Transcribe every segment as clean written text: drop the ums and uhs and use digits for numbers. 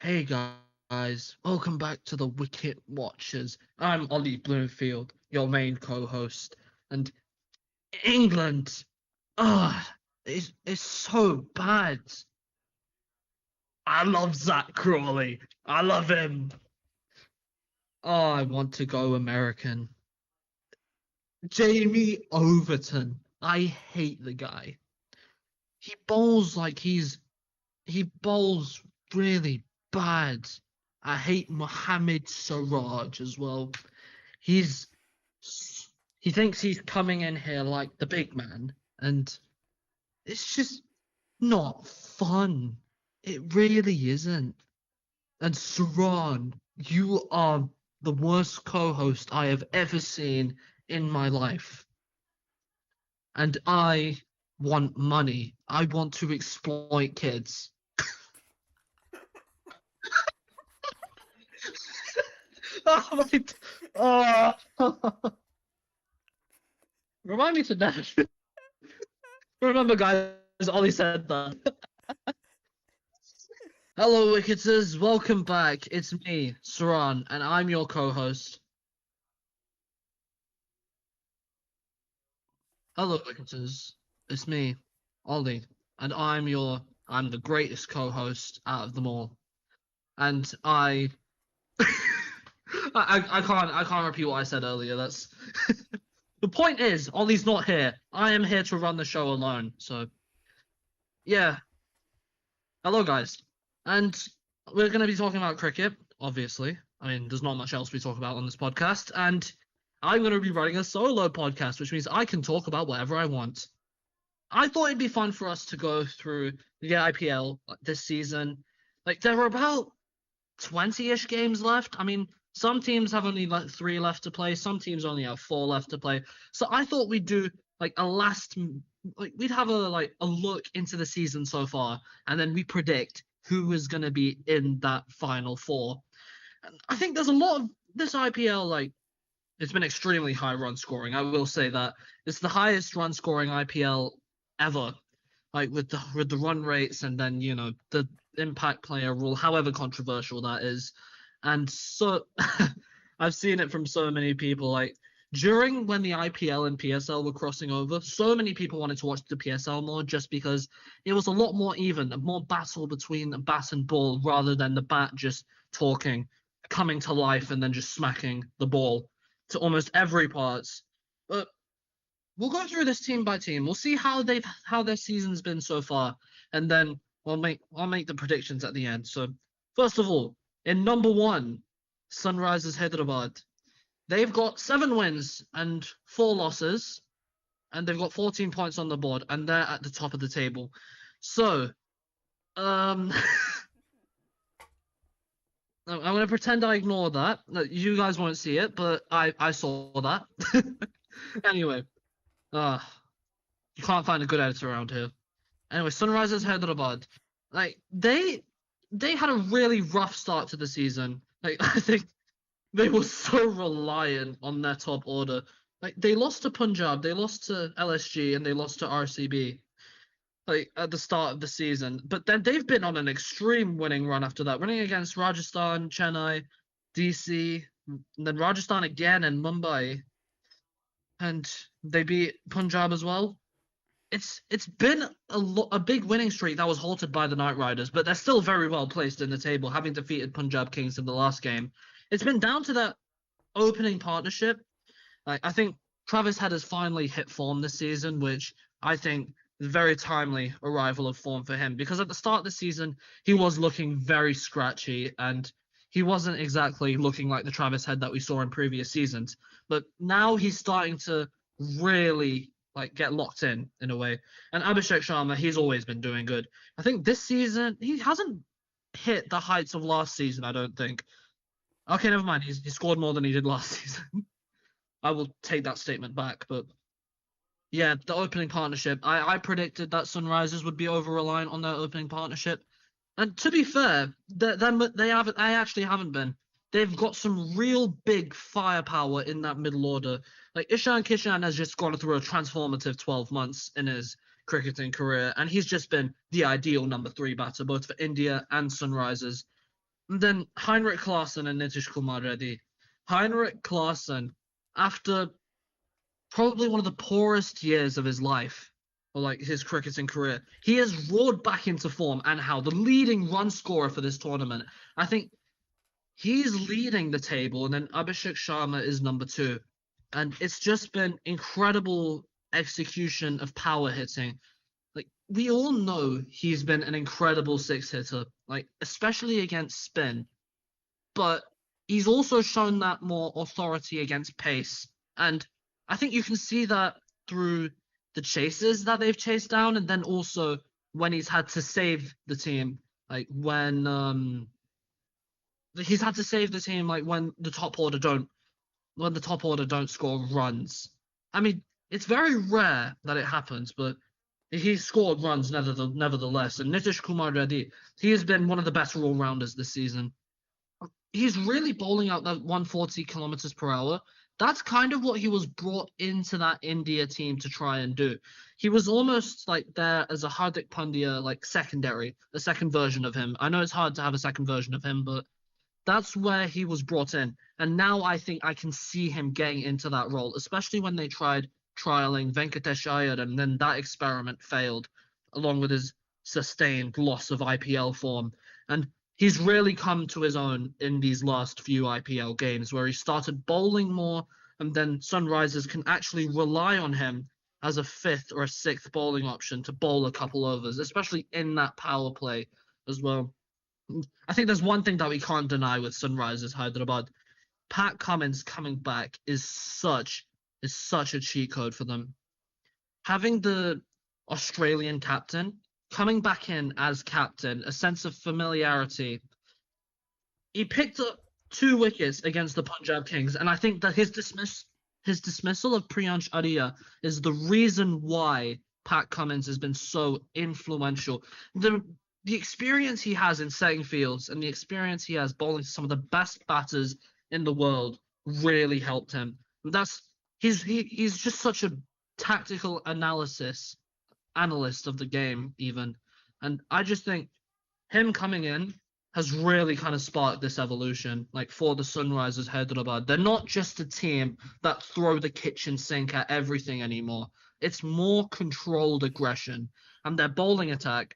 Hey guys, welcome back to the Wicket Watchers. I'm Ollie Bloomfield, your main co-host, and England, is so bad. I love Zach Crawley. I love him. Oh, I want to go American. Jamie Overton. I hate the guy. He bowls like he bowls really bad. I hate Mohammed Siraj as well. He's he thinks he's coming in here like the big man, and it's just not fun. It really isn't. And Saraan, you are the worst co-host I have ever seen in my life. And I want money. I want to exploit kids. Oh my! Oh. Remind me to never remember, guys. Ollie said that. Hello, Wicketers. Welcome back. It's me, Saraan, and I'm your co-host. Hello, Wicketers. It's me, Ollie, and I'm the greatest co-host out of them all. And I can't repeat what I said earlier. That's the point is, Ollie's not here. I am here to run the show alone. So yeah. Hello, guys. And we're going to be talking about cricket, obviously. I mean, there's not much else we talk about on this podcast. And I'm going to be running a solo podcast, which means I can talk about whatever I want. I thought it'd be fun for us to go through the IPL this season. Like, there are about 20-ish games left. I mean, some teams have only like 3 left to play. Some teams only have 4 left to play. So I thought we'd do like we'd have a look into the season so far, and then we predict who is going to be in that final 4. And I think there's a lot of this IPL, it's been extremely high run scoring. I will say that it's the highest run scoring IPL ever, like with the run rates, and then the impact player rule, however controversial that is. And so I've seen it from so many people. Like during when the IPL and PSL were crossing over, so many people wanted to watch the PSL more just because it was a lot more even, a more battle between the bat and ball rather than the bat just talking, coming to life, and then just smacking the ball to almost every part. But we'll go through this team by team. We'll see how their season's been so far, and then I'll make the predictions at the end. So first of all, in number 1, Sunrisers Hyderabad. They've got 7 wins and 4 losses, and they've got 14 points on the board, and they're at the top of the table. So, I'm going to pretend I ignore that. You guys won't see it, but I saw that. Anyway, you can't find a good editor around here. Anyway, Sunrisers Hyderabad, like they had a really rough start to the season. Like I think they were so reliant on their top order. Like they lost to Punjab, they lost to LSG, and they lost to RCB. Like at the start of the season, but then they've been on an extreme winning run after that, winning against Rajasthan, Chennai, DC, and then Rajasthan again and Mumbai, and they beat Punjab as well. It's been a big winning streak that was halted by the Knight Riders, but they're still very well placed in the table, having defeated Punjab Kings in the last game. It's been down to that opening partnership. Like I think Travis Head has finally hit form this season, which I think is a very timely arrival of form for him, because at the start of the season he was looking very scratchy and he wasn't exactly looking like the Travis Head that we saw in previous seasons. But now he's starting to really get locked in a way. And Abhishek Sharma, he's always been doing good. I think this season he hasn't hit the heights of last season, I don't think. Okay, never mind. He scored more than he did last season. I will take that statement back. But yeah, the opening partnership. I predicted that Sunrisers would be over reliant on their opening partnership. And to be fair, they haven't. I actually haven't been. They've got some real big firepower in that middle order. Like Ishan Kishan has just gone through a transformative 12 months in his cricketing career, and he's just been the ideal number 3 batter, both for India and Sunrisers. And then Heinrich Klaassen and Nitish Kumar Reddy. Heinrich Klaassen, after probably one of the poorest years of his life, or like his cricketing career, he has roared back into form and how the leading run scorer for this tournament. I think he's leading the table, and then Abhishek Sharma is number two. And it's just been incredible execution of power hitting. Like we all know he's been an incredible six hitter, like especially against spin, but he's also shown that more authority against pace. And I think you can see that through the chases that they've chased down, and then also when he's had to save the team, like when he's had to save the team, like when the top order don't score runs. I mean, it's very rare that it happens, but he's scored runs nevertheless. And Nitish Kumar Reddy, he has been one of the best all rounders this season. He's really bowling out that 140 kilometers per hour. That's kind of what he was brought into that India team to try and do. He was almost like there as a Hardik Pandya, like secondary, a second version of him. I know it's hard to have a second version of him, but that's where he was brought in. And now I think I can see him getting into that role, especially when they tried trialing Venkatesh Iyer and then that experiment failed, along with his sustained loss of IPL form. And he's really come to his own in these last few IPL games where he started bowling more, and then Sunrisers can actually rely on him as a fifth or a sixth bowling option to bowl a couple overs, especially in that power play as well. I think there's one thing that we can't deny with Sunrisers Hyderabad. Pat Cummins coming back is such a cheat code for them. Having the Australian captain coming back in as captain, a sense of familiarity. He picked up 2 wickets against the Punjab Kings, and I think that his dismissal of Priyansh Arya is the reason why Pat Cummins has been so influential. The experience he has in setting fields and the experience he has bowling to some of the best batters in the world really helped him. He's just such a tactical analyst of the game even, and I just think him coming in has really kind of sparked this evolution. Like for the Sunrisers Hyderabad, they're not just a team that throw the kitchen sink at everything anymore. It's more controlled aggression, and their bowling attack.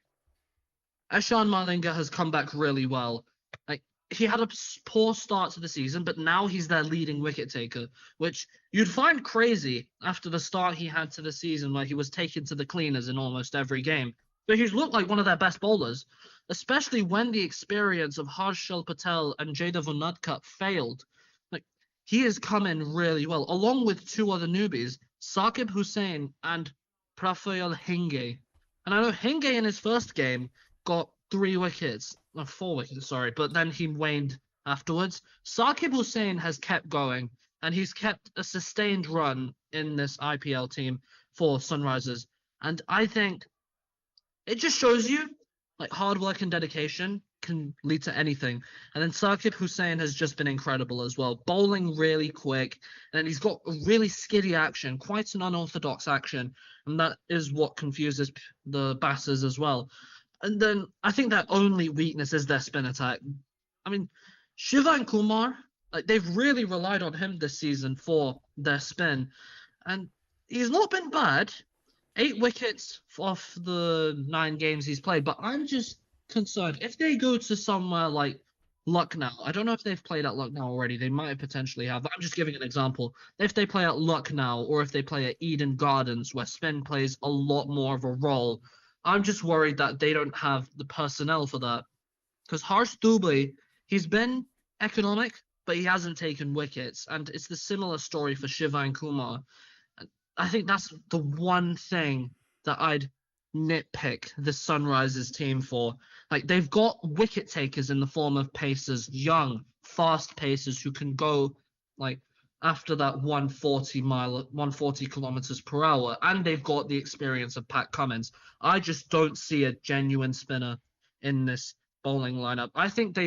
Eshan Malinga has come back really well. Like he had a poor start to the season, but now he's their leading wicket taker, which you'd find crazy after the start he had to the season, where he was taken to the cleaners in almost every game. But he's looked like one of their best bowlers, especially when the experience of Harshal Patel and Jada Unadkat failed. Like he has come in really well, along with 2 other newbies, Saqib Hussain and Prafael Hinge. And I know Hinge in his first game got 3 wickets, or 4 wickets, sorry, but then he waned afterwards. Saqib Hussain has kept going, and he's kept a sustained run in this IPL team for Sunrisers. And I think it just shows you like hard work and dedication can lead to anything. And then Saqib Hussain has just been incredible as well, bowling really quick, and he's got a really skiddy action, quite an unorthodox action, and that is what confuses the batters as well. And then I think their only weakness is their spin attack. I mean, Shivan Kumar, like they've really relied on him this season for their spin, and he's not been bad. 8 wickets off the 9 games he's played, but I'm just concerned if they go to somewhere like Lucknow. I don't know if they've played at Lucknow already. They might potentially have. But I'm just giving an example. If they play at Lucknow or if they play at Eden Gardens, where spin plays a lot more of a role, I'm just worried that they don't have the personnel for that. Because Harsh Dubey, he's been economic, but he hasn't taken wickets. And it's the similar story for Shivan Kumar. I think that's the one thing that I'd nitpick the Sunrisers team for. Like they've got wicket takers in the form of pacers, young, fast pacers who can go like after that 140 kilometers per hour, and they've got the experience of Pat Cummins. I just don't see a genuine spinner in this bowling lineup. I think they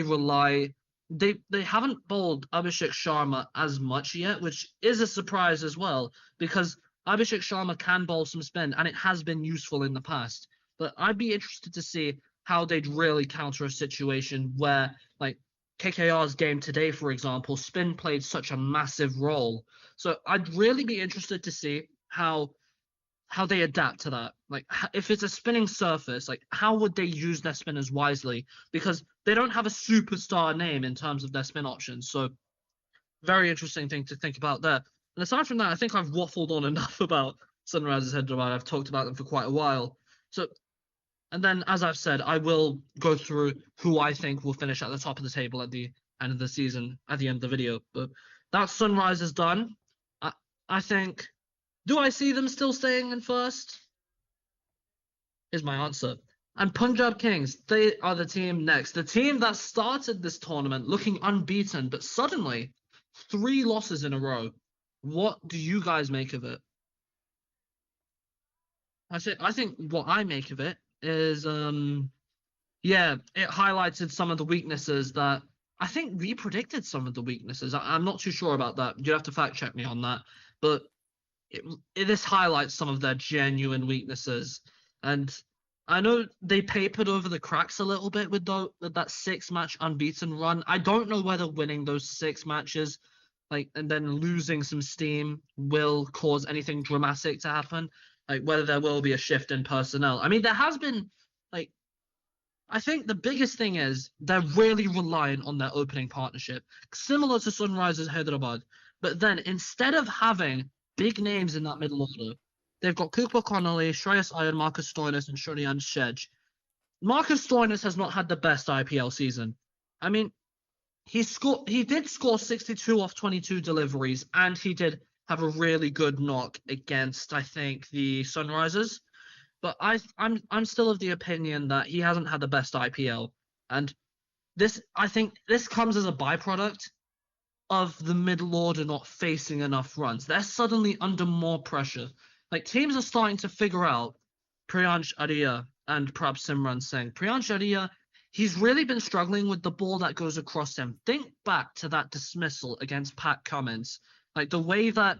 haven't bowled Abhishek Sharma as much yet, which is a surprise as well, because Abhishek Sharma can bowl some spin, and it has been useful in the past. But I'd be interested to see how they'd really counter a situation where, like, KKR's game today, for example, spin played such a massive role. So I'd really be interested to see how they adapt to that. Like, if it's a spinning surface, like, how would they use their spinners wisely? Because they don't have a superstar name in terms of their spin options. So, very interesting thing to think about there. And aside from that, I think I've waffled on enough about Sunrisers Hyderabad. I've talked about them for quite a while. So, and then, as I've said, I will go through who I think will finish at the top of the table at the end of the season, at the end of the video. But that Sunrisers done. I think. Do I see them still staying in first? Is my answer. And Punjab Kings, they are the team next. The team that started this tournament looking unbeaten, but suddenly 3 losses in a row. What do you guys make of it? I think what I make of it is, yeah, it highlighted some of the weaknesses that I think we predicted some of the weaknesses. I'm not too sure about that. You have to fact check me on that. But this highlights some of their genuine weaknesses. And I know they papered over the cracks a little bit with that 6-match unbeaten run. I don't know whether winning those 6 matches, like, and then losing some steam will cause anything dramatic to happen. Like, whether there will be a shift in personnel. I mean, there has been, like, I think the biggest thing is they're really reliant on their opening partnership, similar to Sunrisers Hyderabad. But then instead of having big names in that middle order, they've got Cooper Connolly, Shreyas Iyer, Marcus Stoinis, and Shurian Shedge. Marcus Stoinis has not had the best IPL season. I mean, he did score 62 off 22 deliveries, and he did have a really good knock against, I think, the Sunrisers. But I'm still of the opinion that he hasn't had the best IPL, and I think this comes as a byproduct of the middle order not facing enough runs. They're suddenly under more pressure. Like, teams are starting to figure out Priyansh Arya and Prabh Simran Singh. Priyansh Arya, he's really been struggling with the ball that goes across him. Think back to that dismissal against Pat Cummins. Like, the way that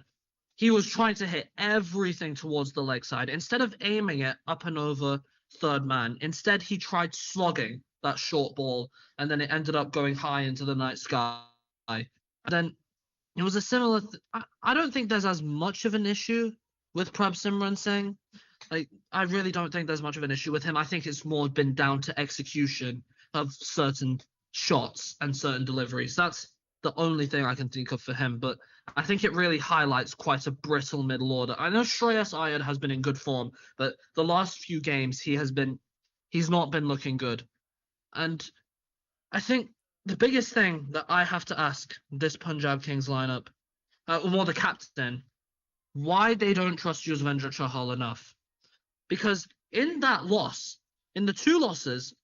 he was trying to hit everything towards the leg side. Instead of aiming it up and over third man, instead he tried slogging that short ball, and then it ended up going high into the night sky. Then it was a similar. I don't think there's as much of an issue with Prabh Simran Singh. Like, I really don't think there's much of an issue with him. I think it's more been down to execution of certain shots and certain deliveries. That's the only thing I can think of for him. But I think it really highlights quite a brittle middle order. I know Shreyas Iyer has been in good form, but the last few games he's not been looking good. And I think the biggest thing that I have to ask this Punjab Kings lineup, or the captain, why they don't trust Yuzvendra Chahal enough. Because in that loss, in the 2 losses,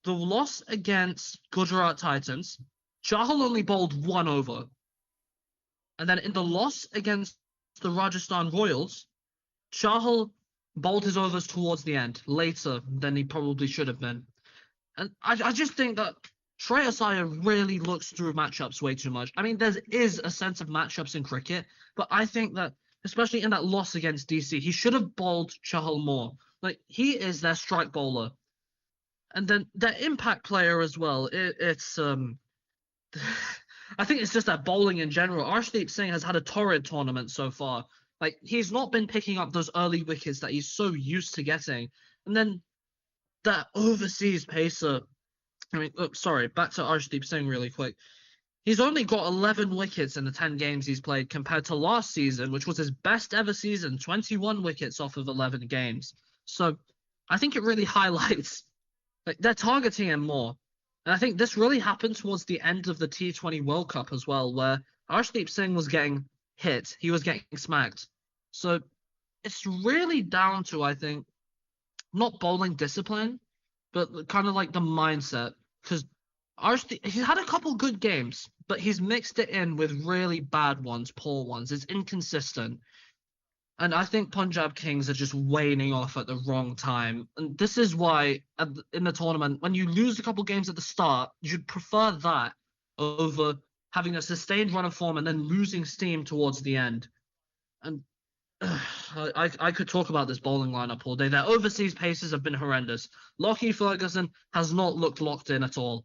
the loss against Gujarat Titans, Chahal only bowled 1 over. And then in the loss against the Rajasthan Royals, Chahal bowled his overs towards the end, later than he probably should have been. And I just think that Shreyas Iyer really looks through matchups way too much. I mean, there is a sense of matchups in cricket, but I think that, especially in that loss against DC, he should have bowled Chahal more. Like, he is their strike bowler. And then their impact player as well. I think it's just that bowling in general. Arshdeep Singh has had a torrid tournament so far. Like, he's not been picking up those early wickets that he's so used to getting. And then that overseas pacer. Back to Arshdeep Singh really quick. He's only got 11 wickets in the 10 games he's played compared to last season, which was his best ever season, 21 wickets off of 11 games. So I think it really highlights, like, they're targeting him more. And I think this really happened towards the end of the T20 World Cup as well, where Arshdeep Singh was getting hit. He was getting smacked. So it's really down to, I think, not bowling discipline, but kind of like the mindset. Because he's had a couple good games, but he's mixed it in with really bad ones, poor ones. It's inconsistent. And I think Punjab Kings are just waning off at the wrong time. And this is why, in the tournament, when you lose a couple games at the start, you'd prefer that over having a sustained run of form and then losing steam towards the end. And I could talk about this bowling lineup all day. Their overseas paces have been horrendous. Lockie Ferguson has not looked locked in at all.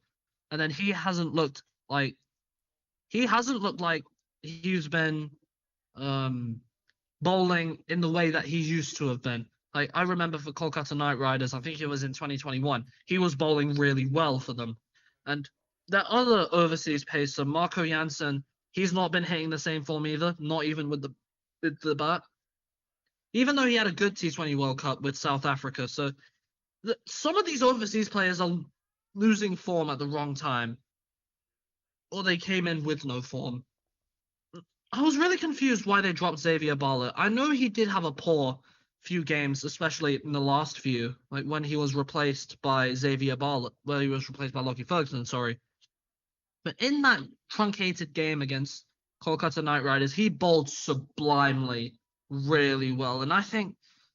And then he hasn't looked Like, he hasn't looked like he's been bowling in the way that he used to have been. Like, I remember for Kolkata Knight Riders, I think it was in 2021, he was bowling really well for them. And that other overseas pacer, Marco Jansen, he's not been hitting the same form either, not even with the bat. Even though he had a good T20 World Cup with South Africa. So some of these overseas players are losing form at the wrong time, or they came in with no form. I was really confused why they dropped Xavier Bartlett. I know he did have a poor few games, especially in the last few, like when he was replaced by Xavier Bartlett, where he was replaced by Lockie Ferguson, sorry. But in that truncated game against Kolkata Knight Riders, he bowled sublimely, really well. And I think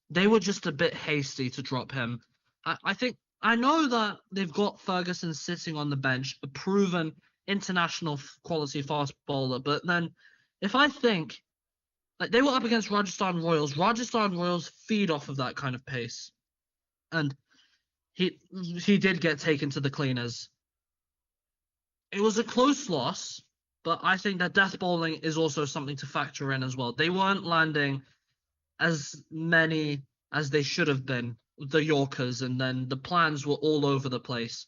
they were just a bit hasty to drop him. I know that they've got Ferguson sitting on the bench, a proven international quality fast bowler, but then if I think like they were up against Rajasthan Royals feed off of that kind of pace, and he did get taken to the cleaners. It was a close loss, but I think that death bowling is also something to factor in as well. They weren't landing as many as they should have been, the Yorkers, and then the plans were all over the place.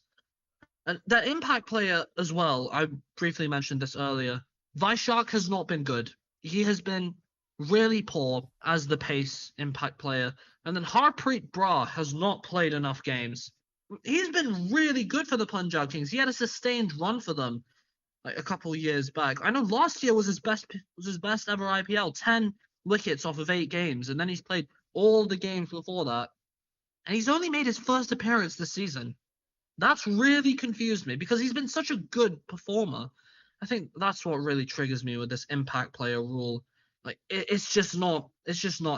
And that impact player as well, I briefly mentioned this earlier, Vaishak has not been good. He has been really poor as the pace impact player. And then Harpreet Brar has not played enough games. He's been really good for the Punjab Kings. He had a sustained run for them like a couple of years back. I know last year was his best ever IPL, 10 wickets off of 8 games, and then he's played all the games before that. And he's only made his first appearance this season. That's really confused me because he's been such a good performer. I think that's what really triggers me with this impact player rule. Like it's just not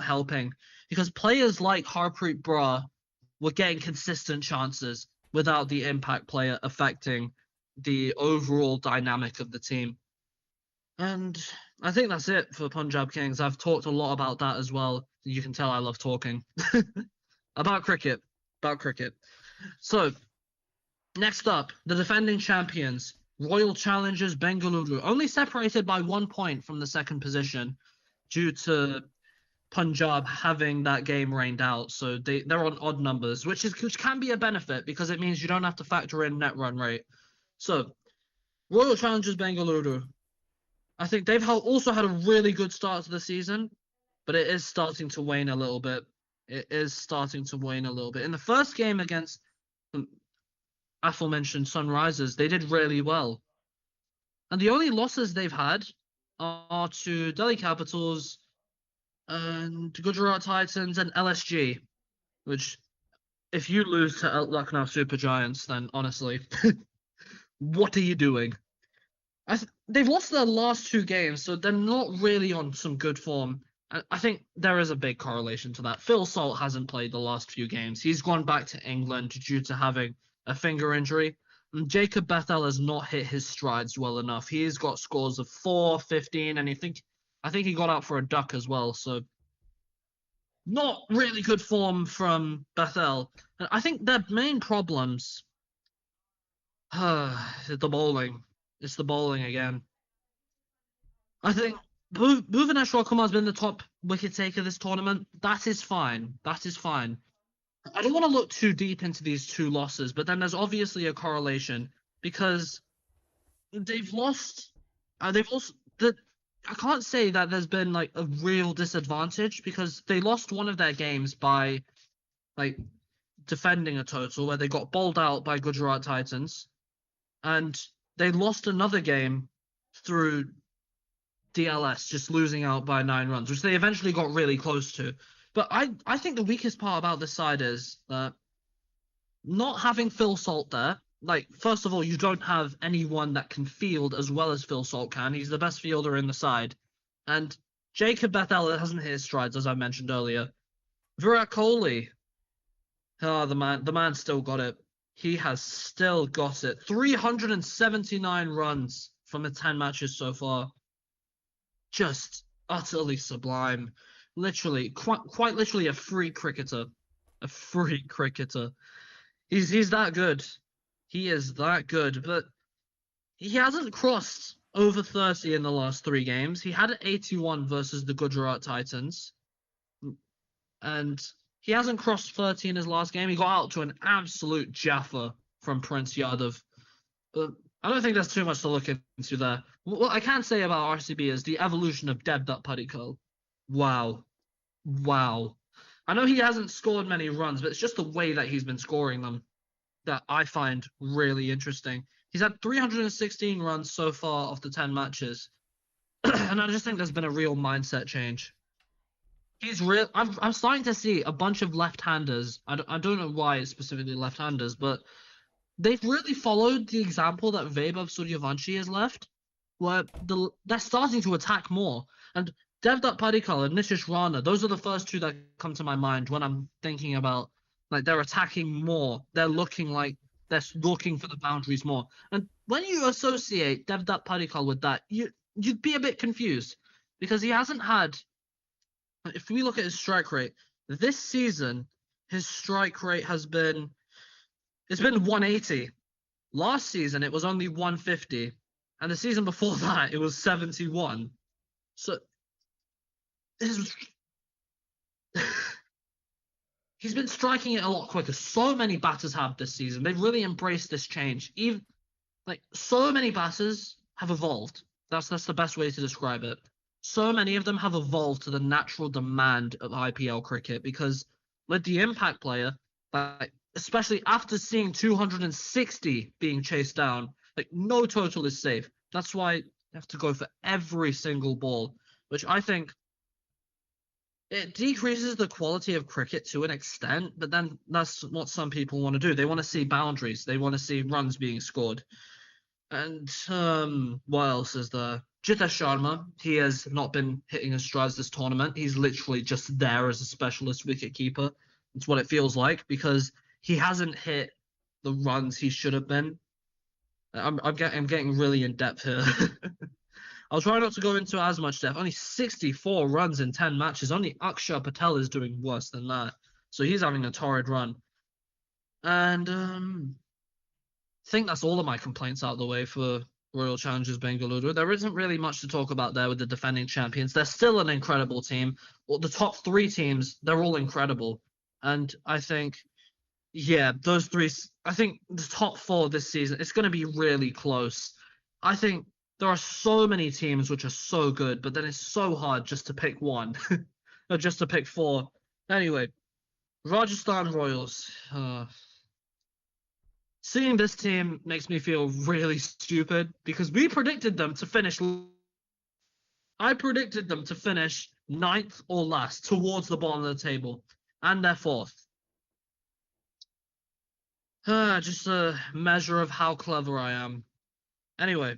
helping because players like Harpreet Brar were getting consistent chances without the impact player affecting the overall dynamic of the team. And I think that's it for Punjab Kings. I've talked a lot about that as well. You can tell I love talking about cricket. So next up, the defending champions, Royal Challengers Bengaluru, only separated by 1 point from the second position due to Punjab having that game rained out. So they're on odd numbers, which can be a benefit because it means you don't have to factor in net run rate. So Royal Challengers Bengaluru, I think they've also had a really good start to the season, but it is starting to wane a little bit. In the first game against aforementioned Sunrisers, they did really well. And the only losses they've had are to Delhi Capitals and Gujarat Titans and LSG, which if you lose to Lucknow Super Giants, then honestly, what are you doing? They've lost their last 2 games, so they're not really on some good form. I think there is a big correlation to that. Phil Salt hasn't played the last few games. He's gone back to England due to having a finger injury. And Jacob Bethel has not hit his strides well enough. He's got scores of 4, 15, and I think he got out for a duck as well. So not really good form from Bethel. And I think their main problems is the bowling. It's the bowling again. I think Bhuvaneshwar Kumar has been the top wicket taker this tournament. That is fine. I don't want to look too deep into these 2 losses, but then there's obviously a correlation because they've lost. I can't say that there's been like a real disadvantage because they lost one of their games by like defending a total where they got bowled out by Gujarat Titans, and they lost another game through DLS, just losing out by 9 runs, which they eventually got really close to. But I think the weakest part about this side is that not having Phil Salt there. Like, first of all, you don't have anyone that can field as well as Phil Salt can. He's the best fielder in the side. And Jacob Bethel hasn't hit his strides, as I mentioned earlier. Virat Kohli, the man still got it. He has still got it. 379 runs from the 10 matches so far. Just utterly sublime. Literally, quite literally a free cricketer. He's that good. He is that good. But he hasn't crossed over 30 in the last 3 games. He had an 81 versus the Gujarat Titans, and he hasn't crossed 30 in his last game. He got out to an absolute Jaffa from Prince Yadav. But I don't think there's too much to look into there. What I can say about RCB is the evolution of Devdutt Padikkal. Wow. Wow. I know he hasn't scored many runs, but it's just the way that he's been scoring them that I find really interesting. He's had 316 runs so far of the 10 matches. And I just think there's been a real mindset change. He's real. I'm starting to see a bunch of left-handers. I don't know why it's specifically left-handers, but they've really followed the example that Vaibhav Suryavanshi has left, where they're starting to attack more. And Devdutt Padikkal and Nitish Rana, those are the first two that come to my mind when I'm thinking about like they're attacking more. They're looking like they're looking for the boundaries more. And when you associate Devdutt Padikkal with that, you'd be a bit confused because he hasn't had. If we look at his strike rate this season, his strike rate has been it's been 180. Last season it was only 150, and the season before that it was 71. So he's been striking it a lot quicker. So many batters have this season. They've really embraced this change. Even like so many batters have evolved. That's the best way to describe it. So many of them have evolved to the natural demand of IPL cricket because with the impact player, like especially after seeing 260 being chased down, like no total is safe. That's why you have to go for every single ball, which I think it decreases the quality of cricket to an extent, but then that's what some people want to do. They want to see boundaries. They want to see runs being scored. And what else is there? Jitesh Sharma, he has not been hitting his strides this tournament. He's literally just there as a specialist wicket keeper. It's what it feels like because he hasn't hit the runs he should have been. I'm getting really in depth here. I'll try not to go into as much depth. Only 64 runs in 10 matches. Only Akshar Patel is doing worse than that. So he's having a torrid run. And I think that's all of my complaints out of the way for Royal Challengers Bengaluru. There isn't really much to talk about there with the defending champions. They're still an incredible team. Well, the top 3 teams, they're all incredible. And I think, yeah, those 3, I think the top 4 this season, it's going to be really close. I think there are so many teams which are so good, but then it's so hard just to pick one or just to pick 4. Anyway, Rajasthan Royals. Seeing this team makes me feel really stupid because we predicted them to finish. I predicted them to finish 9th or last towards the bottom of the table, and they're 4th. Just a measure of how clever I am. Anyway,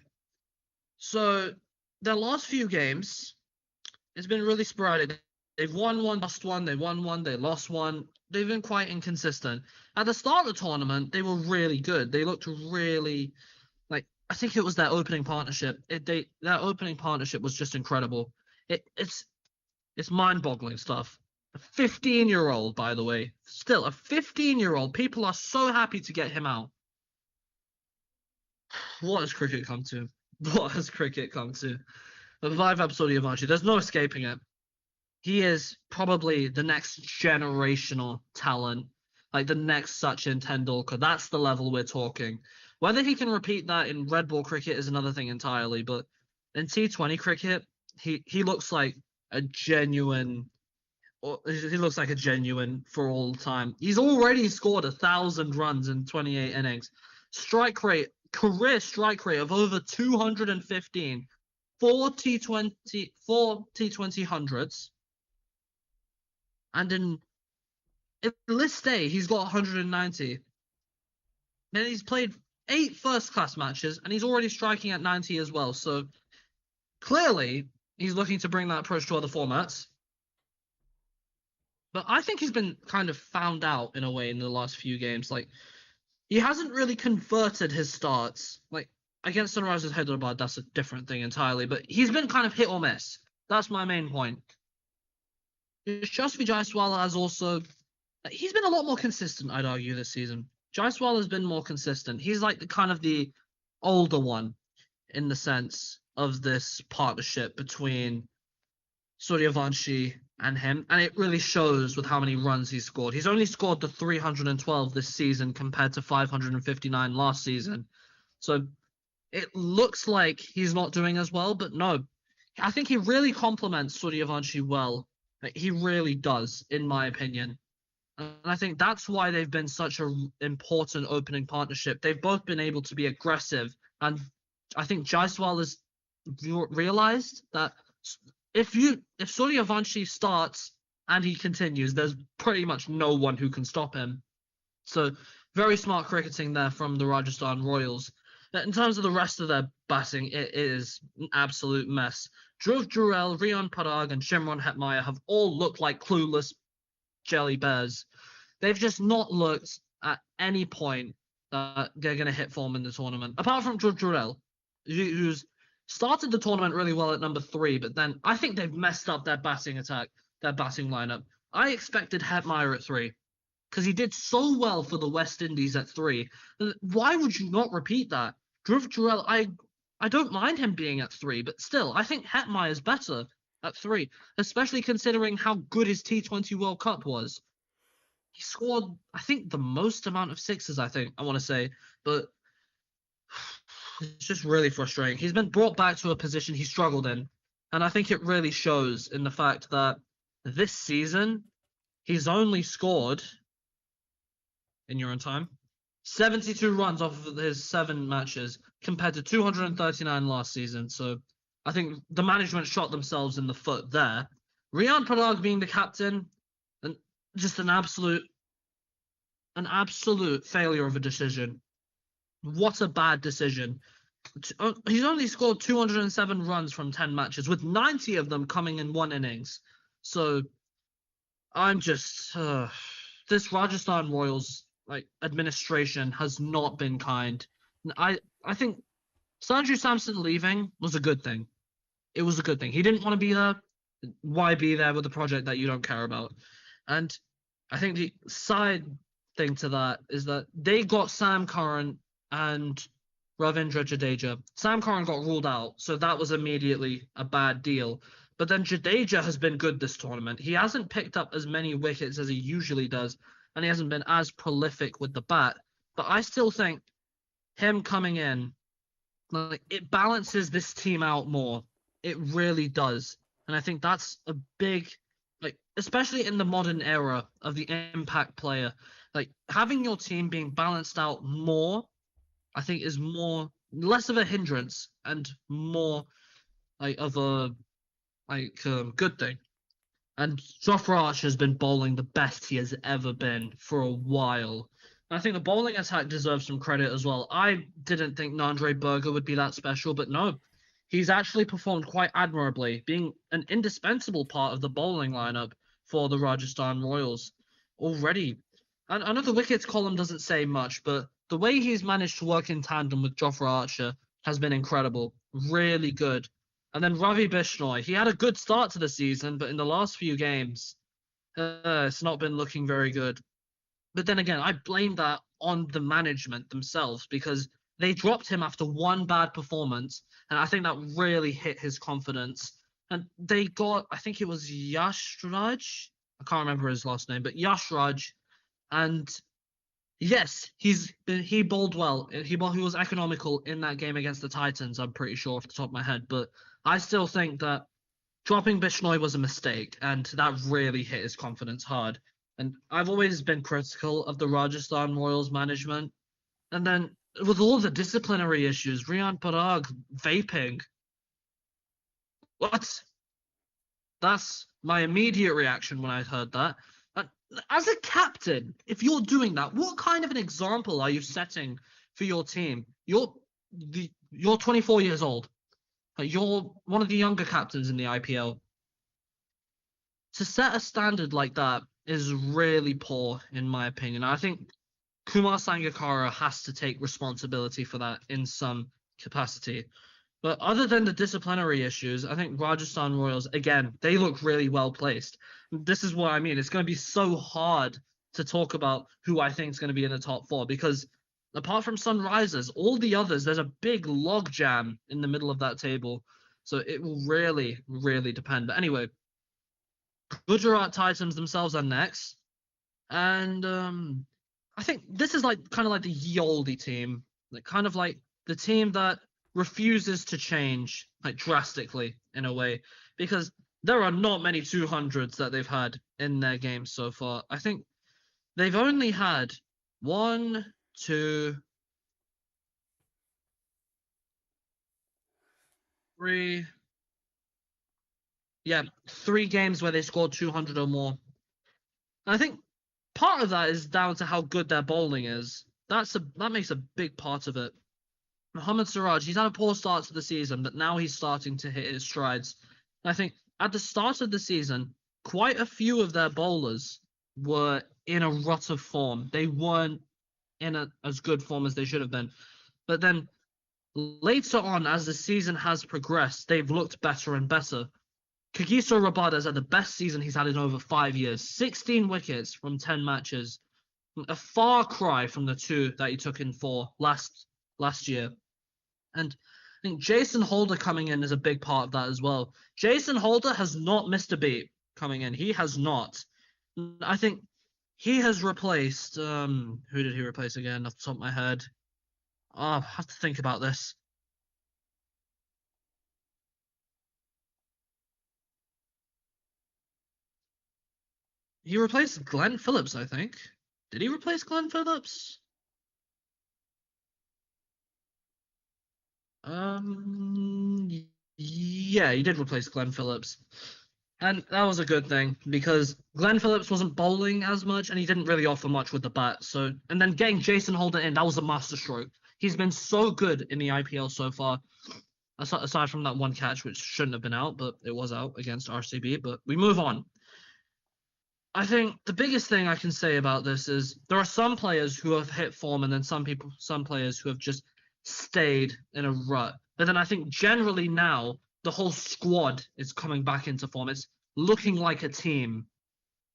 so their last few games, it's been really sporadic. They've won one, lost one, they won one, they lost one. They've been quite inconsistent. At the start of the tournament, they were really good. They looked really, like, I think it was their opening partnership. Their opening partnership was just incredible. It's mind-boggling stuff. A 15-year-old, by the way. Still, a 15-year-old. People are so happy to get him out. What has cricket come to? What has cricket come to? But Vaibhav Suryavanshi, there's no escaping it. He is probably the next generational talent, like the next Sachin Tendulkar. That's the level we're talking. Whether he can repeat that in red ball cricket is another thing entirely, but in T20 cricket, he looks like a genuine. He looks like a genuine for all time. He's already scored 1,000 runs in 28 innings. Career strike rate of over 215, 4 T20 hundreds. And in this day, he's got 190. Then he's played 8 first-class matches, and he's already striking at 90 as well. So clearly, he's looking to bring that approach to other formats. But I think he's been kind of found out in a way in the last few games. Like, he hasn't really converted his starts. Like, against Sunrisers Hyderabad, that's a different thing entirely. But he's been kind of hit or miss. That's my main point. Yashasvi Jaiswal has also... He's been a lot more consistent, I'd argue, this season. Jaiswal has been more consistent. He's like the older one. in the sense of this partnership between Suryavanshi and him, and it really shows with how many runs he scored. He's only scored the 312 this season compared to 559 last season. So it looks like he's not doing as well, but no. I think he really complements Suryavanshi well. He really does, in my opinion. And I think that's why they've been such an important opening partnership. They've both been able to be aggressive, and I think Jaiswal has realized that if Suryavanshi starts and he continues, there's pretty much no one who can stop him. So very smart cricketing there from the Rajasthan Royals. In terms of the rest of their batting, it is an absolute mess. Dhruv Jurel, Riyan Parag, and Shimron Hetmyer have all looked like clueless jelly bears. They've just not looked at any point that they're going to hit form in the tournament. Apart from Dhruv Jurel, who's started the tournament really well at number 3, but then I think they've messed up their batting attack, their batting lineup. I expected Hetmyer at 3 because he did so well for the West Indies at 3. Why would you not repeat that? Dhruv Jurel, I don't mind him being at 3, but still, I think Hetmyer is better at 3, especially considering how good his T20 World Cup was. He scored, I think, the most amount of sixes, I want to say, but it's just really frustrating. He's been brought back to a position he struggled in, and I think it really shows in the fact that this season, he's only scored, in your own time, 72 runs off of his 7 matches compared to 239 last season. So I think the management shot themselves in the foot there. Riyan Parag being the captain, and just an absolute failure of a decision. What a bad decision. He's only scored 207 runs from 10 matches, with 90 of them coming in 1 innings. So I'm just this Rajasthan Royals administration has not been kind. I think Sanju Samson leaving was a good thing. It was a good thing. He didn't want to be there. Why be there with a project that you don't care about? And I think the side thing to that is that they got Sam Curran and Ravindra Jadeja. Sam Curran got ruled out, so that was immediately a bad deal. But then Jadeja has been good this tournament. He hasn't picked up as many wickets as he usually does, and he hasn't been as prolific with the bat. But I still think him coming in, it balances this team out more. It really does. And I think that's a big, especially in the modern era of the impact player, having your team being balanced out more, I think is less of a hindrance and more of a good thing. And Jofra Archer has been bowling the best he has ever been for a while. And I think the bowling attack deserves some credit as well. I didn't think Nandre Berger would be that special, but no, he's actually performed quite admirably, being an indispensable part of the bowling lineup for the Rajasthan Royals already. And I know the wickets column doesn't say much, but the way he's managed to work in tandem with Jofra Archer has been incredible. Really good. And then Ravi Bishnoi, he had a good start to the season, but in the last few games, it's not been looking very good. But then again, I blame that on the management themselves because they dropped him after one bad performance, and I think that really hit his confidence. And they got, I think it was Yash Raj. I can't remember his last name, but Yash Raj. And yes, he bowled well. He was economical in that game against the Titans, I'm pretty sure off the top of my head. But I still think that dropping Bishnoi was a mistake, and that really hit his confidence hard. And I've always been critical of the Rajasthan Royals management. And then with all the disciplinary issues, Riyan Parag vaping. What? That's my immediate reaction when I heard that. As a captain, if you're doing that, what kind of an example are you setting for your team? You're 24 years old. You're one of the younger captains in the IPL. To set a standard like that is really poor, in my opinion. I think Kumar Sangakkara has to take responsibility for that in some capacity. But other than the disciplinary issues, I think Rajasthan Royals, again, they look really well placed. This is what I mean. It's going to be so hard to talk about who I think is going to be in the top 4 because apart from Sunrisers, all the others, there's a big log jam in the middle of that table. So it will really, really depend. But anyway, Gujarat Titans themselves are next. And I think this is like kind of like the ye olde team, like kind of like the team that refuses to change like drastically in a way, because there are not many 200s that they've had in their games so far. I think they've only had one, two, three, yeah, 3 games where they scored 200 or more. And I think part of that is down to how good their bowling is. That makes a big part of it. Mohammad Siraj, he's had a poor start to the season, but now he's starting to hit his strides. And I think at the start of the season, quite a few of their bowlers were in a rut of form. They weren't in as good form as they should have been. But then later on, as the season has progressed, they've looked better and better. Kagiso Rabada's had the best season he's had in over 5 years. 16 wickets from 10 matches. A far cry from the 2 that he took in 4 last year. And I think Jason Holder coming in is a big part of that as well. Jason Holder has not missed a beat coming in. He has not. I think he has replaced who did he replace again off the top of my head? I have to think about this. He replaced Glenn Phillips, I think. Did he replace Glenn Phillips? Yeah, he did replace Glenn Phillips. And that was a good thing because Glenn Phillips wasn't bowling as much and he didn't really offer much with the bat. So, and then getting Jason Holder in, that was a masterstroke. He's been so good in the IPL so far, aside from that one catch, which shouldn't have been out, but it was out against RCB. But we move on. I think the biggest thing I can say about this is there are some players who have hit form and then some players who have just stayed in a rut. But then I think generally now the whole squad is coming back into form. It's looking like a team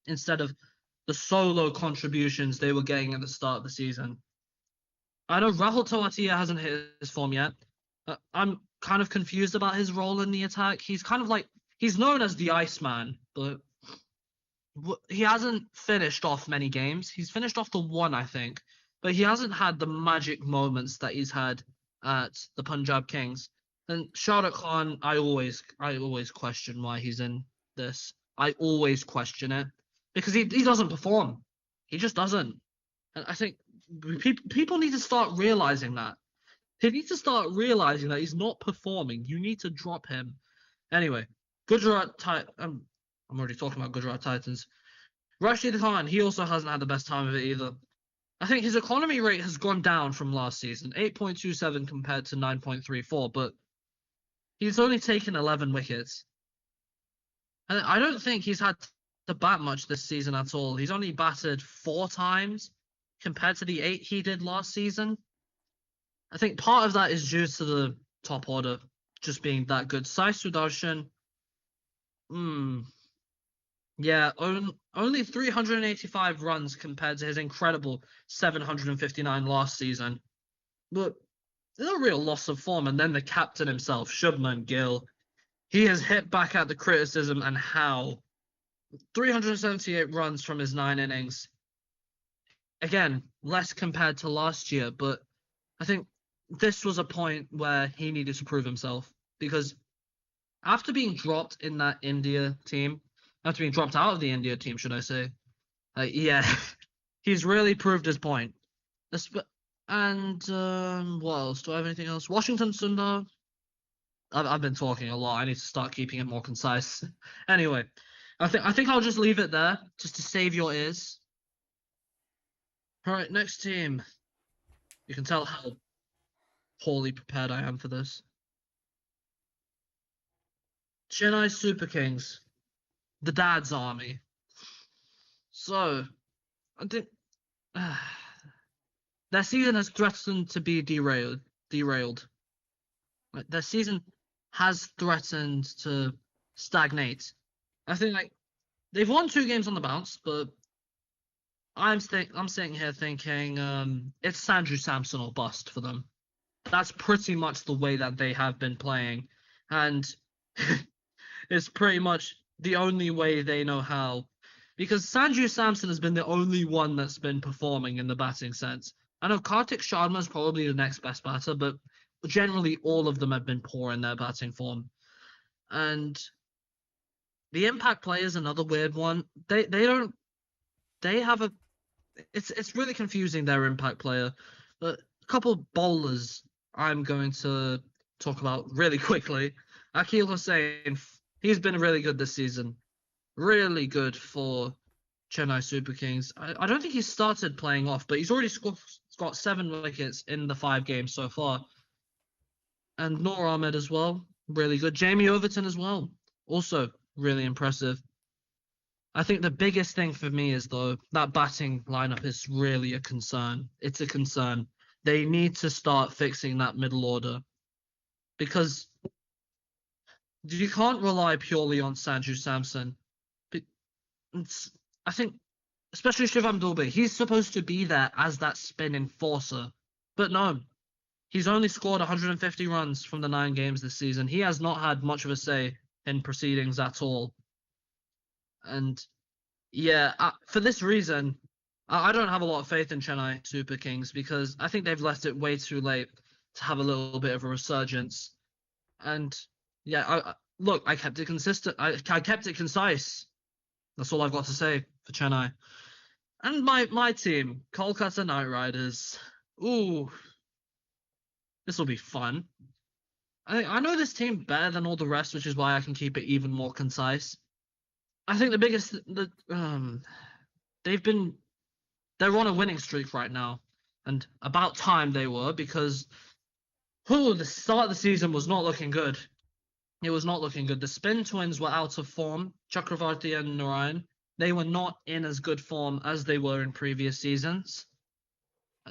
instead of the solo contributions they were getting at the start of the season. I know Rahul Tawatia hasn't hit his form yet. I'm kind of confused about his role in the attack. He's kind of like he's known as the Iceman, but he hasn't finished off many games. He's finished off the one, I think, but he hasn't had the magic moments that he's had at the Punjab Kings. And Shah Rukh Khan, I always question why he's in this. I always question it because he doesn't perform. He just doesn't. And I think people need to start realizing that. They need to start realizing that he's not performing. You need to drop him. Anyway, Gujarat I'm already talking about Gujarat Titans. Rashid Khan, he also hasn't had the best time of it either. I think his economy rate has gone down from last season, 8.27 compared to 9.34, but he's only taken 11 wickets. And I don't think he's had to bat much this season at all. He's only batted 4 times compared to the 8 he did last season. I think part of that is due to the top order just being that good. Sai Sudarshan, yeah, only 385 runs compared to his incredible 759 last season. But there's a real loss of form. And then the captain himself, Shubman Gill, he has hit back at the criticism and how. 378 runs from his 9 innings. Again, less compared to last year, but I think this was a point where he needed to prove himself because after being dropped in that India team, after being dropped out of the India team, should I say? Yeah, he's really proved his point. And what else? Do I have anything else? Washington Sundar. I've been talking a lot. I need to start keeping it more concise. Anyway, I think I'll just leave it there, just to save your ears. All right, next team. You can tell how poorly prepared I am for this. Chennai Super Kings, the Dad's Army. So, I think their season has threatened to be derailed. Like, their season has threatened to stagnate. I think like they've won 2 games on the bounce, but I'm sitting here thinking it's Sanju Samson or bust for them. That's pretty much the way that they have been playing, and it's pretty much the only way they know how. Because Sanju Samson has been the only one that's been performing in the batting sense. I know Kartik Sharma is probably the next best batter, but generally all of them have been poor in their batting form. And the impact player is another weird one. They don't they have a it's really confusing their impact player. But a couple bowlers I'm going to talk about really quickly. Akil Hussain, he's been really good this season. Really good for Chennai Super Kings. I don't think he's started playing off, but he's already got 7 wickets in the 5 games so far. And Noor Ahmed as well, really good. Jamie Overton as well, also really impressive. I think the biggest thing for me is though that batting lineup is really a concern. It's a concern. They need to start fixing that middle order because you can't rely purely on Sanju Samson. I think, especially Shivam Dube, he's supposed to be there as that spin enforcer, but no, he's only scored 150 runs from the 9 games this season. He has not had much of a say in proceedings at all, and yeah, for this reason, I don't have a lot of faith in Chennai Super Kings because I think they've left it way too late to have a little bit of a resurgence. And yeah, look, I kept it consistent. I kept it concise. That's all I've got to say for Chennai. And my team, Kolkata Knight Riders. Ooh, this will be fun. I know this team better than all the rest, which is why I can keep it even more concise. I think the biggest they've been they're on a winning streak right now, and about time they were because the start of the season was not looking good. It was not looking good. The Spin Twins were out of form. Chakravarti and Narayan, they were not in as good form as they were in previous seasons.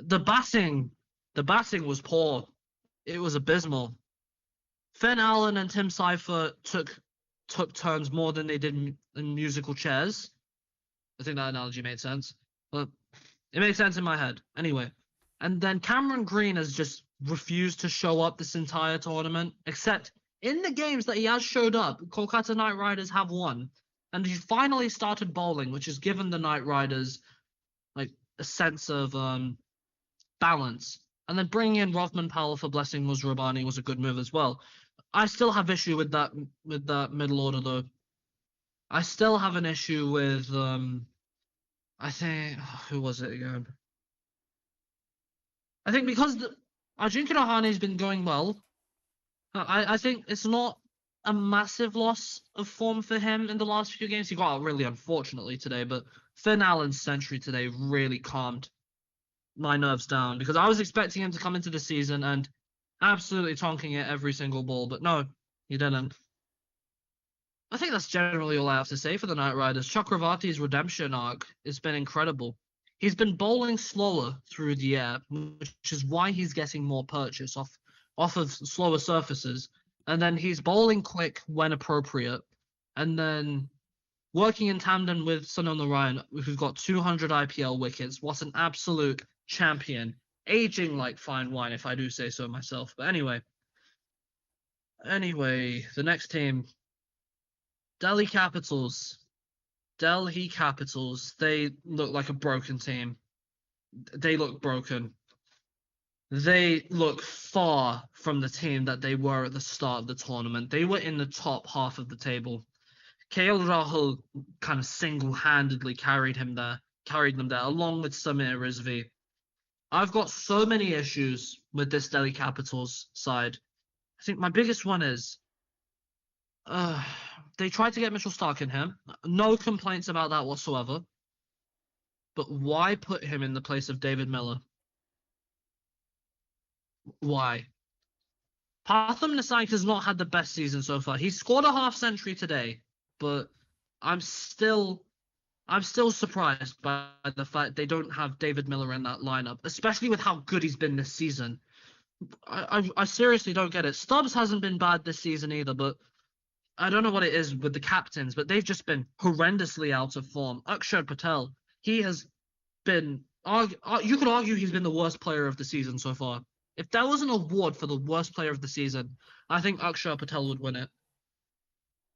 The batting was poor. It was abysmal. Finn Allen and Tim Seifert took turns more than they did in musical chairs. I think that analogy made sense, but it makes sense in my head. Anyway, and then Cameron Green has just refused to show up this entire tournament, except in the games that he has showed up. Kolkata Knight Riders have won, and he finally started bowling, which has given the Knight Riders like a sense of balance. And then bringing in Rothman Powell for Blessing Musrabani was a good move as well. I still have issue with that middle order though. I still have an issue with I think who was it again? I think because Ajinkya Rahane's been going well, I think it's not a massive loss of form for him in the last few games. He got out really unfortunately today, but Finn Allen's century today really calmed my nerves down because I was expecting him to come into the season and absolutely tonking it every single ball, but no, he didn't. I think that's generally all I have to say for the Knight Riders. Chakravarti's redemption arc has been incredible. He's been bowling slower through the air, which is why he's getting more purchase off of slower surfaces. And then he's bowling quick when appropriate. And then working in tandem with Sunil Narayan, who's got 200 IPL wickets. What an absolute champion. Aging like fine wine, if I do say so myself. But anyway, the next team, Delhi Capitals. Delhi Capitals, they look like a broken team. They look broken. They look far from the team that they were at the start of the tournament. They were in the top half of the table. KL Rahul kind of single-handedly carried them there, along with Samir Rizvi. I've got so many issues with this Delhi Capitals side. I think my biggest one is they tried to get Mitchell Stark in here. No complaints about that whatsoever. But why put him in the place of David Miller? Why? Pathum Nasaik has not had the best season so far. He scored a half century today, but I'm still surprised by the fact they don't have David Miller in that lineup, especially with how good he's been this season. I seriously don't get it. Stubbs hasn't been bad this season either, but I don't know what it is with the captains, but they've just been horrendously out of form. Akshar Patel, he has been you could argue he's been the worst player of the season so far. If there was an award for the worst player of the season, I think Akshar Patel would win it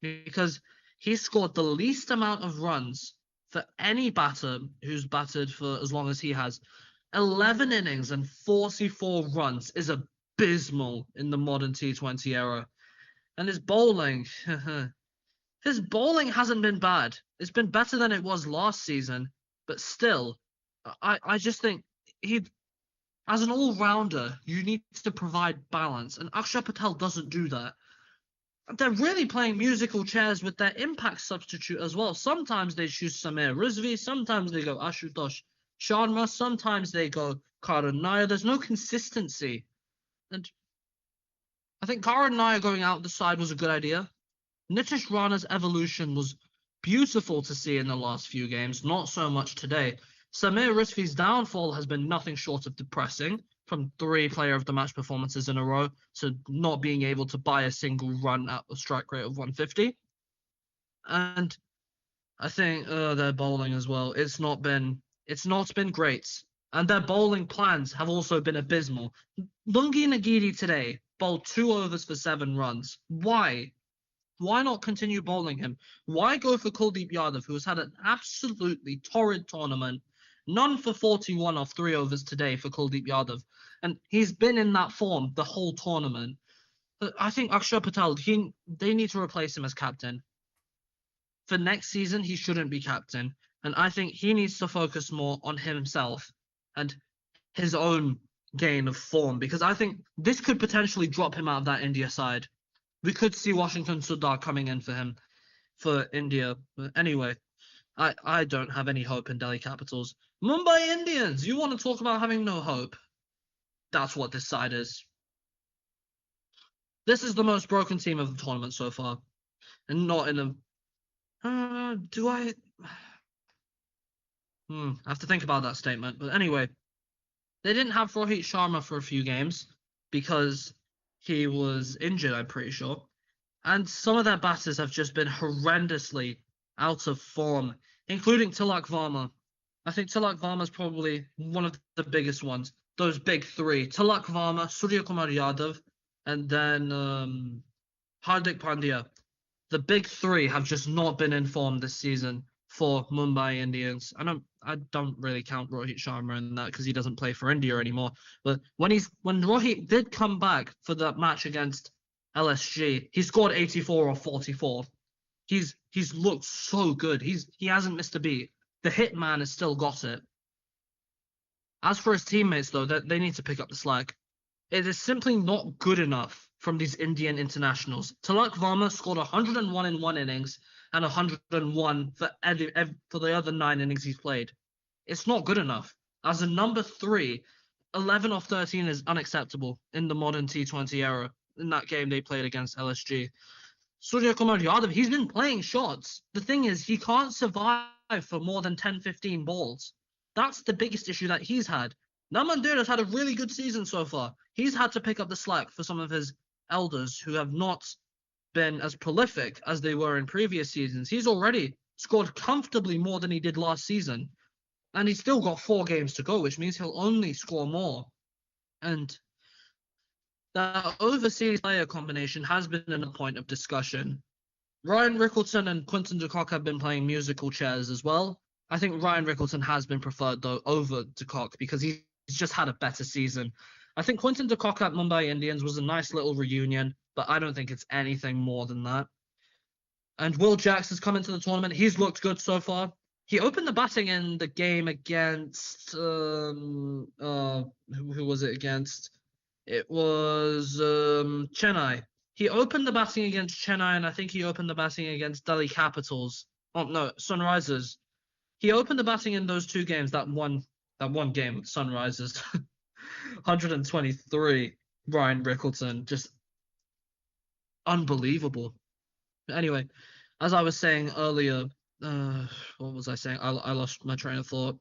because he scored the least amount of runs for any batter who's batted for as long as he has. 11 innings and 44 runs is abysmal in the modern T20 era. And his bowling, his bowling hasn't been bad. It's been better than it was last season, but still, I just think as an all-rounder, you need to provide balance, and Akshar Patel doesn't do that. They're really playing musical chairs with their impact substitute as well. Sometimes they choose Samir Rizvi, sometimes they go Ashutosh Sharma, sometimes they go Karan Nair. There's no consistency. And I think Karan Nair going out the side was a good idea. Nitish Rana's evolution was beautiful to see in the last few games, not so much today. Samir Rizvi's downfall has been nothing short of depressing, from 3 player of the match performances in a row to not being able to buy a single run at a strike rate of 150. And I think their bowling as well, it's not been great. And their bowling plans have also been abysmal. Lungi Nagiri today bowled 2 overs for 7 runs. Why? Why not continue bowling him? Why go for Kuldeep Yadav, who has had an absolutely torrid tournament? None for 41 off 3 overs today for Kuldeep Yadav. And he's been in that form the whole tournament. I think Akshar Patel, they need to replace him as captain. For next season, he shouldn't be captain. And I think he needs to focus more on himself and his own gain of form, because I think this could potentially drop him out of that India side. We could see Washington Sundar coming in for him for India. But anyway, I don't have any hope in Delhi Capitals. Mumbai Indians, you want to talk about having no hope? That's what this side is. This is the most broken team of the tournament so far. And not in a... I have to think about that statement. But anyway, they didn't have Rohit Sharma for a few games because he was injured, I'm pretty sure. And some of their batters have just been horrendously out of form, including Tilak Varma. I think Tilak Varma is probably one of the biggest ones. Those big 3. Tilak Varma, Surya Kumar Yadav, and then Hardik Pandya. The big 3 have just not been in form this season for Mumbai Indians. I don't really count Rohit Sharma in that because he doesn't play for India anymore. But when Rohit did come back for that match against LSG, he scored 84 or 44. He's looked so good. He hasn't missed a beat. The hitman has still got it. As for his teammates, though, they need to pick up the slack. It is simply not good enough from these Indian internationals. Tilak Varma scored 101 in 1 innings and 101 for the other 9 innings he's played. It's not good enough. As a number 3, 11 off 13 is unacceptable in the modern T20 era. In that game they played against LSG. Surya Kumar Yadav, he's been playing shots. The thing is, he can't survive for more than 10-15 balls. That's the biggest issue that he's had. Namandira's had a really good season so far. He's had to pick up the slack for some of his elders who have not been as prolific as they were in previous seasons. He's already scored comfortably more than he did last season. And he's still got 4 games to go, which means he'll only score more. And that overseas player combination has been a point of discussion. Ryan Rickleton and Quinton de Kock have been playing musical chairs as well. I think Ryan Rickleton has been preferred, though, over de Kock because he's just had a better season. I think Quinton de Kock at Mumbai Indians was a nice little reunion, but I don't think it's anything more than that. And Will Jacks has come into the tournament. He's looked good so far. He opened the batting in the game against... who was it against? It was Chennai. He opened the batting against Chennai, and I think he opened the batting against Delhi Capitals. Oh, no, Sunrisers. He opened the batting in those 2 games, that one game with Sunrisers. 123, Ryan Rickleton. Just unbelievable. Anyway, as I was saying earlier, what was I saying? I lost my train of thought.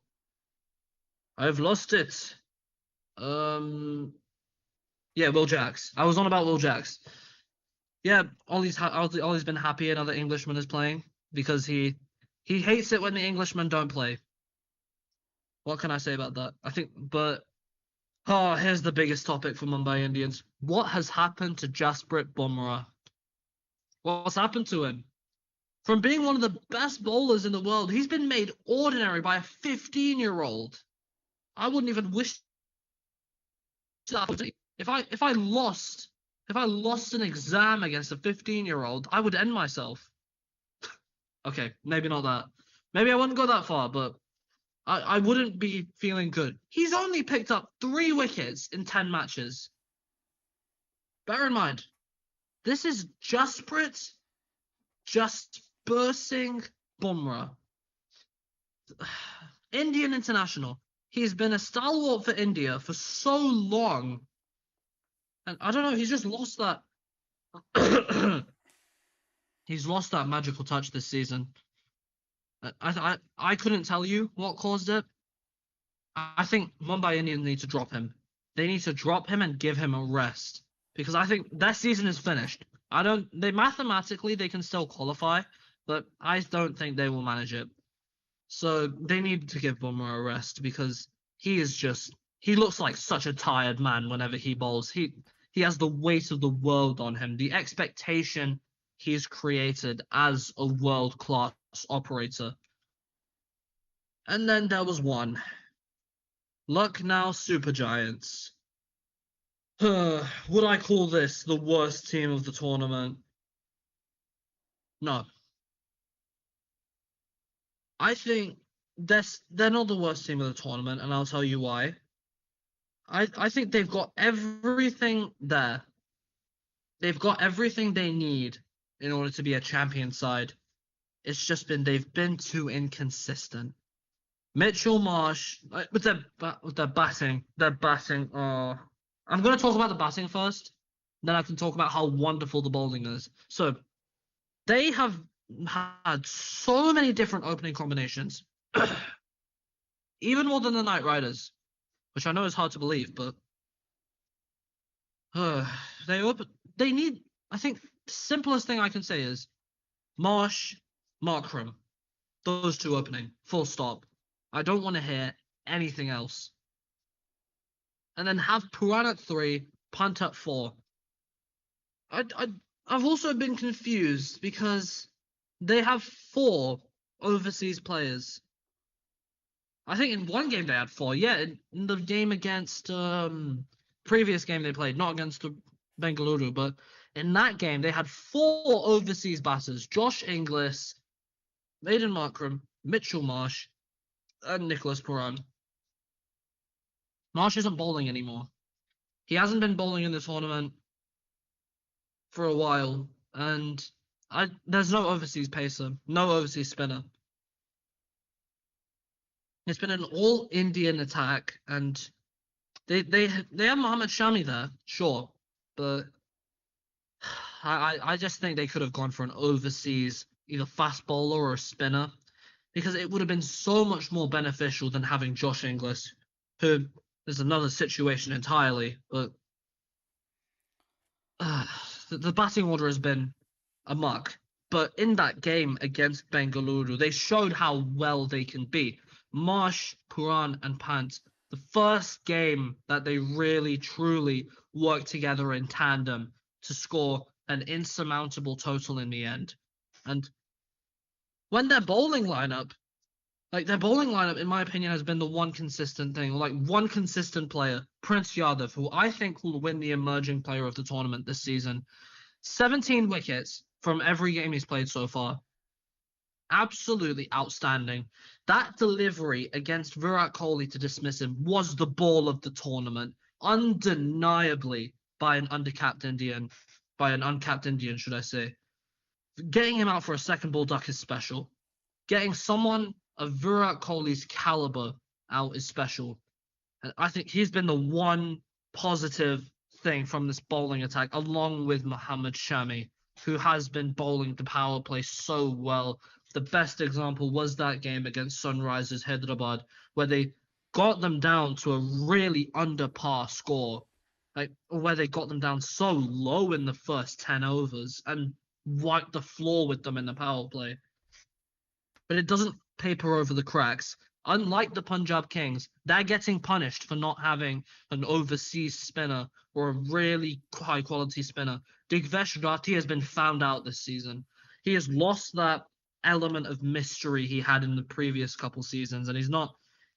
I've lost it. Yeah, Will Jacks. I was on about Will Jacks. Yeah, Ollie's been happy another Englishman is playing because he hates it when the Englishmen don't play. What can I say about that? Here's the biggest topic for Mumbai Indians. What has happened to Jasprit Bumrah? What's happened to him? From being one of the best bowlers in the world, he's been made ordinary by a 15-year-old. I wouldn't even wish that. If I lost an exam against a 15-year-old, I would end myself. Okay, maybe not that. Maybe I wouldn't go that far, but I wouldn't be feeling good. He's only picked up 3 wickets in 10 matches. Bear in mind, this is Jasprit just bursting Bumrah. Indian international. He's been a stalwart for India for so long. And I don't know, he's just lost that. He's lost that magical touch this season. I couldn't tell you what caused it. I think Mumbai Indians need to drop him. They need to drop him and give him a rest. Because I think their season is finished. Mathematically they can still qualify, but I don't think they will manage it. So they need to give Bumrah a rest because he looks like such a tired man whenever he bowls. He has the weight of the world on him. The expectation he's created as a world-class operator. And then there was one. Lucknow Super Giants. Would I call this the worst team of the tournament? No. I think they're not the worst team of the tournament, and I'll tell you why. I think they've got everything there. They've got everything they need in order to be a champion side. It's just they've been too inconsistent. Mitchell Marsh, with their batting. I'm going to talk about the batting first, then I can talk about how wonderful the bowling is. So, they have had so many different opening combinations, even more than the Knight Riders, which I know is hard to believe, but they need. I think the simplest thing I can say is Marsh, Markram, those 2 opening, full stop. I don't want to hear anything else. And then have Puran at 3, Punt at 4. I've also been confused because they have 4 overseas players. I think in one game they had 4. Yeah, in the game against previous game they played, not against Bengaluru, but in that game they had 4 overseas batters: Josh Inglis, Maiden Markram, Mitchell Marsh, and Nicholas Puran. Marsh isn't bowling anymore. He hasn't been bowling in the tournament for a while, and there's no overseas pacer, no overseas spinner. It's been an all-Indian attack, and they have Mohammad Shami there, sure, but I just think they could have gone for an overseas either fast bowler or a spinner, because it would have been so much more beneficial than having Josh Inglis, who is another situation entirely. But the batting order has been a muck. But in that game against Bengaluru, they showed how well they can be. Marsh, Puran, and Pant, the first game that they really, truly worked together in tandem to score an insurmountable total in the end. And when their bowling lineup, in my opinion, has been the one consistent thing, like one consistent player, Prince Yadav, who I think will win the emerging player of the tournament this season. 17 wickets from every game he's played so far. Absolutely outstanding. That delivery against Virat Kohli to dismiss him was the ball of the tournament, undeniably by an uncapped Indian, should I say. Getting him out for a second ball duck is special. Getting someone of Virat Kohli's caliber out is special. And I think he's been the one positive thing from this bowling attack, along with Mohammad Shami, who has been bowling the power play so well. The best example was that game against Sunrisers Hyderabad, where they got them down to a really under par score, where they got them down so low in the first 10 overs and wiped the floor with them in the power play. But it doesn't paper over the cracks. Unlike the Punjab Kings, they're getting punished for not having an overseas spinner or a really high quality spinner. Digvesh Rathi has been found out this season. He has lost that element of mystery he had in the previous couple seasons, and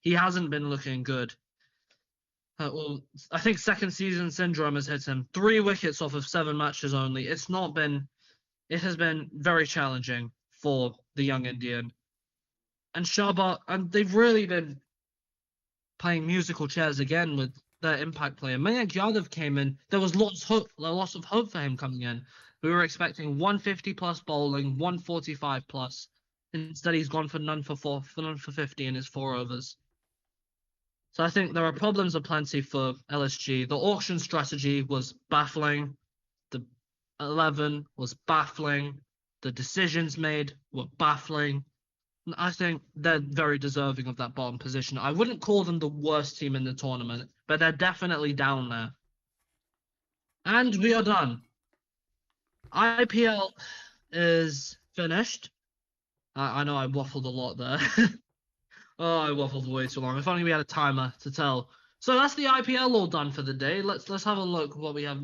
he hasn't been looking good. Well, I think second season syndrome has hit him. 3 wickets off of 7 matches only. It has been very challenging for the young Indian. And Sharbat, and they've really been playing musical chairs again with their impact player. Mayank Yadav came in. There was lots of hope for him coming in. We were expecting 150 plus bowling, 145 plus. Instead, he's gone for none for 50 in his 4 overs. So I think there are problems aplenty for LSG. The auction strategy was baffling. The 11 was baffling. The decisions made were baffling. I think they're very deserving of that bottom position. I wouldn't call them the worst team in the tournament, but they're definitely down there. And we are done. IPL is finished. I know I waffled a lot there. Oh, I waffled way too long. If only we had a timer to tell. So that's the IPL all done for the day. Let's have a look what we have.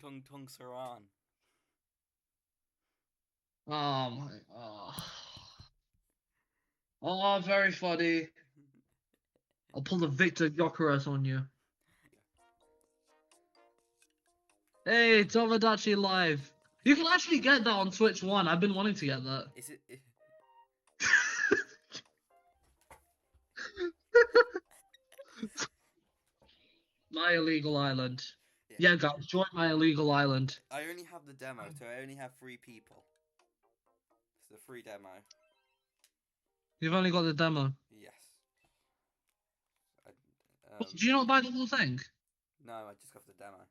Tung Saraan. Oh my. Oh, very funny. I'll pull the Victor Gyokeres on you. Hey, Tomodachi Live. You can actually get that on Switch 1. I've been wanting to get that. Is it? My illegal island. Yeah, guys, join my illegal island. I only have the demo, so I only have 3 people. It's a free demo. You've only got the demo. Yes. Do you not buy the whole thing? No, I just got the demo.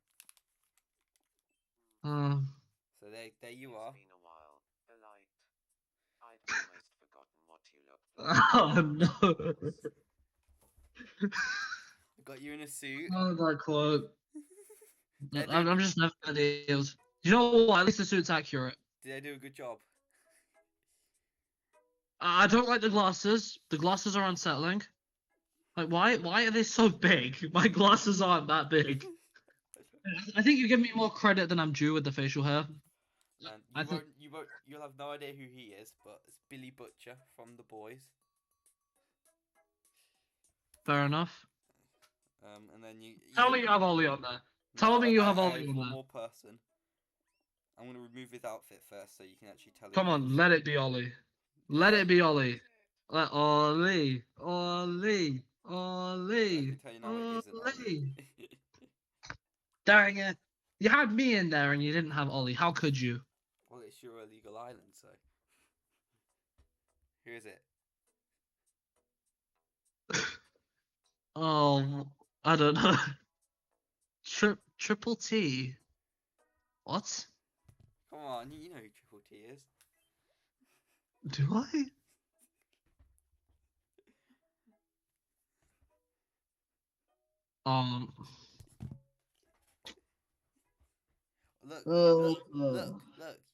So there you are. It's been a while. I'd almost forgotten what you look like. Oh no. I got you in a suit. Oh, that quote. I'm just never gonna deal. You know what? At least the suit's accurate. Did I do a good job? I don't like the glasses. The glasses are unsettling. Like, why are they so big? My glasses aren't that big. I think you give me more credit than I'm due with the facial hair. You'll have no idea who he is, but it's Billy Butcher from The Boys. Fair enough. And then you tell me you have Ollie on there. Tell me you have Ollie on there. One more person. I'm gonna remove his outfit first, so you can actually tell. Come on, let it be Ollie. Let it be Ollie. Ollie. Ollie. Ollie. Ollie. Dang it. You had me in there and you didn't have Ollie. How could you? Well, it's your illegal island, so. Who is it? Oh, I don't know. Triple T? What? Come on, you know who Triple T is. Do I?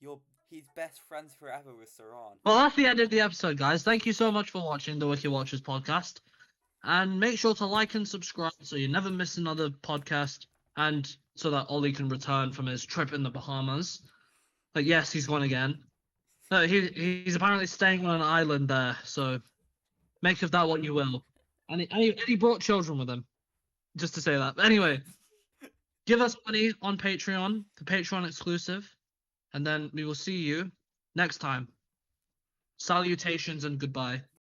Look, he's best friends forever with Saraan. Well, that's the end of the episode, guys. Thank you so much for watching the Wicket Watchers podcast. And make sure to like and subscribe so you never miss another podcast, and so that Ollie can return from his trip in the Bahamas. But yes, he's gone again. He's apparently staying on an island there, so make of that what you will. And he brought children with him, just to say that. But anyway, give us money on Patreon, the Patreon exclusive, and then we will see you next time. Salutations and goodbye.